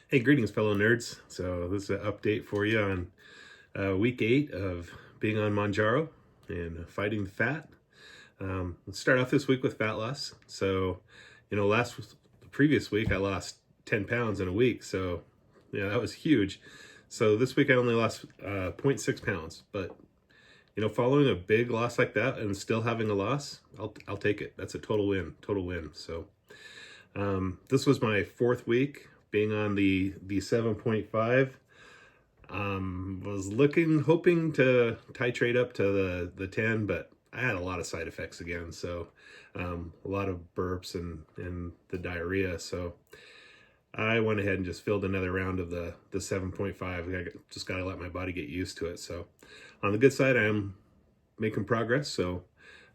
Hey, greetings, fellow nerds. So this is an update for you on week 8 of being on Mounjaro and fighting the fat. Let's start off this week with fat loss. So, the previous week I lost 10 pounds in a week. So, yeah, that was huge. So this week I only lost 0.6 pounds. But, following a big loss like that and still having a loss, I'll take it. That's a total win. So, this was my 4th week being on the 7.5. Was hoping to titrate up to the 10, but I had a lot of side effects again. So a lot of burps and the diarrhea. So I went ahead and just filled another round of the 7.5. I just got to let my body get used to it. So on the good side, I am making progress. So,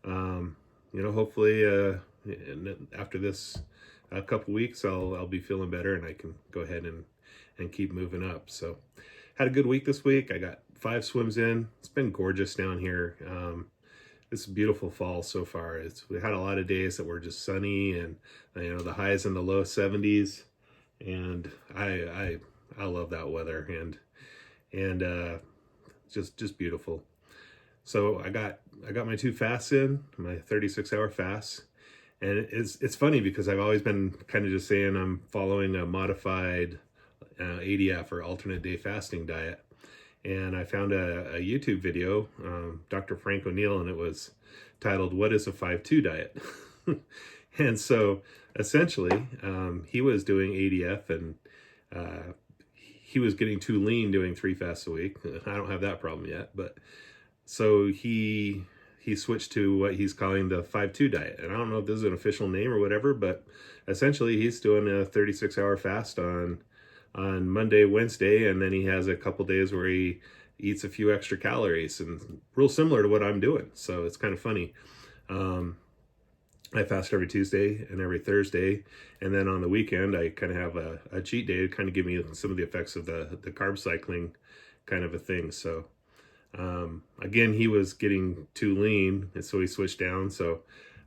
hopefully after this a couple weeks, I'll be feeling better and I can go ahead and keep moving up. So had a good week this week. I got 5 swims in. It's been gorgeous down here. It's a beautiful fall so far. We had a lot of days that were just sunny and the highs in the low 70s, and I love that weather and just beautiful. So I got my 2 fasts in, my 36-hour fasts. And it's funny because I've always been kind of just saying I'm following a modified ADF or alternate day fasting diet. And I found a YouTube video, Dr. Frank O'Neill, and it was titled, "What is a 5-2 diet?" And so essentially he was doing ADF and he was getting too lean doing 3 fasts a week. I don't have that problem yet, but so he switched to what he's calling the 5-2 diet. And I don't know if this is an official name or whatever, but essentially he's doing a 36-hour fast on Monday, Wednesday, and then he has a couple days where he eats a few extra calories, and real similar to what I'm doing. So it's kind of funny. I fast every Tuesday and every Thursday, and then on the weekend I kind of have a cheat day to kind of give me some of the effects of the carb cycling kind of a thing. So again, he was getting too lean, and so he switched down. So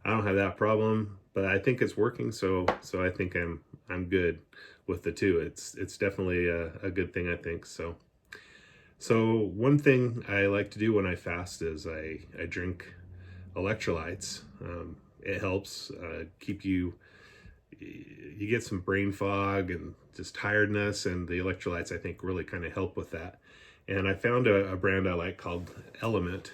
I don't have that problem, but I think it's working. So I think I'm good with the 2. It's definitely a good thing, I think. So one thing I like to do when I fast is I drink electrolytes. It helps keep you get some brain fog and just tiredness, and the electrolytes I think really kind of help with that. And I found a brand I like called Element.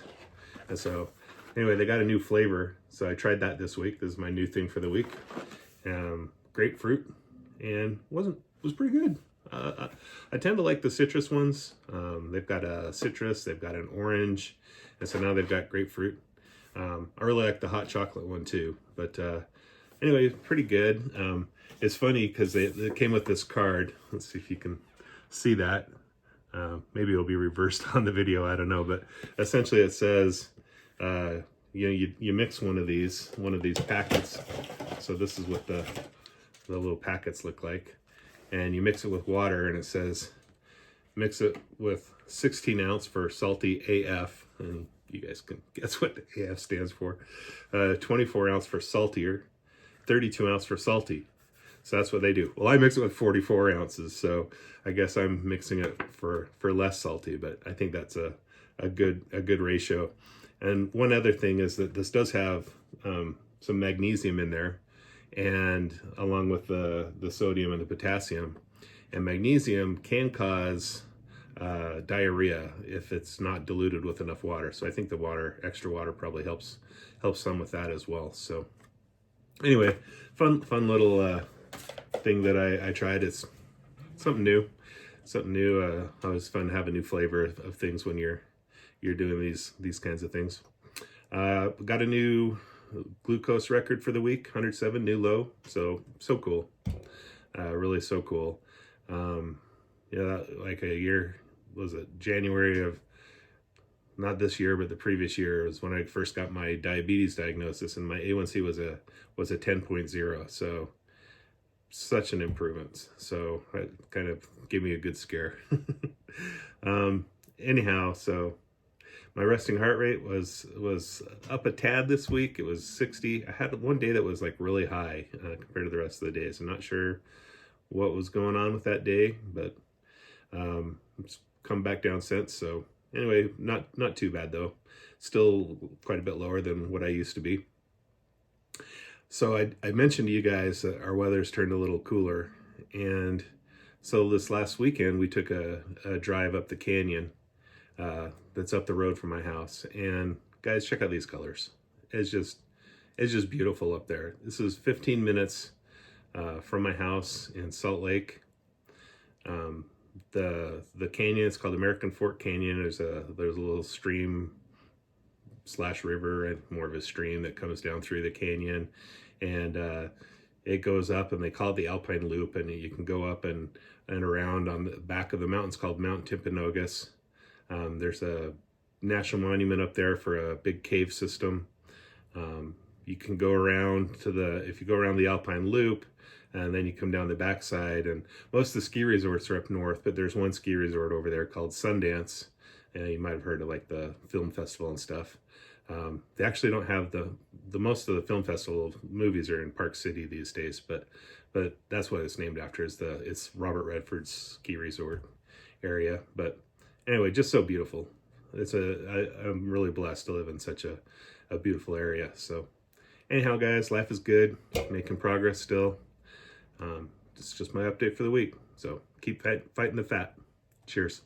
And so anyway, they got a new flavor. So I tried that this week. This is my new thing for the week. Grapefruit, and was pretty good. I tend to like the citrus ones. They've got a citrus, they've got an orange, and so now they've got grapefruit. I really like the hot chocolate one too. But anyway, pretty good. It's funny because they came with this card. Let's see if you can see that. Maybe it'll be reversed on the video, I don't know, but essentially it says you mix one of these packets. So this is what the little packets look like, and you mix it with water, and it says mix it with 16 ounce for salty AF, and you guys can guess what the AF stands for. 24 ounce for saltier, 32 ounce for salty. So that's what they do. Well, I mix it with 44 ounces, so I guess I'm mixing it for less salty, but I think that's a good ratio. And one other thing is that this does have some magnesium in there, and along with the sodium and the potassium. And magnesium can cause diarrhea if it's not diluted with enough water. So I think the extra water probably helps some with that as well. So anyway, fun little thing that I tried. It's something new. Always fun to have a new flavor of things when you're doing these kinds of things. Got a new glucose record for the week, 107, new low. So cool. Really so cool. Like a year, was it January of, not this year, but the previous year was when I first got my diabetes diagnosis, and my A1C was a 10.0. So such an improvement. So it kind of gave me a good scare. Anyhow, so my resting heart rate was up a tad this week. It was 60. I had one day that was like really high compared to the rest of the days. I'm not sure what was going on with that day, but it's come back down since. So anyway, not too bad though. Still quite a bit lower than what I used to be. So I mentioned to you guys that our weather's turned a little cooler, and so this last weekend we took a drive up the canyon that's up the road from my house. And guys, check out these colors. It's just beautiful up there. This is 15 minutes from my house in Salt Lake. The canyon, it's called American Fork Canyon. There's a little stream slash river, and more of a stream, that comes down through the canyon, and it goes up, and they call it the Alpine Loop, and you can go up and around on the back of the mountains called Mount Timpanogos. There's a national monument up there for a big cave system. You can go around if you go around the Alpine Loop, and then you come down the backside, and most of the ski resorts are up north, but there's one ski resort over there called Sundance. And you might have heard of like the film festival and stuff. They actually don't have the most of the film festival movies are in Park City these days, but that's what it's named after, it's Robert Redford's ski resort area. But anyway, just so beautiful. I'm really blessed to live in such a beautiful area. So anyhow, guys, life is good, making progress still. It's just my update for the week. So keep fighting the fat. Cheers.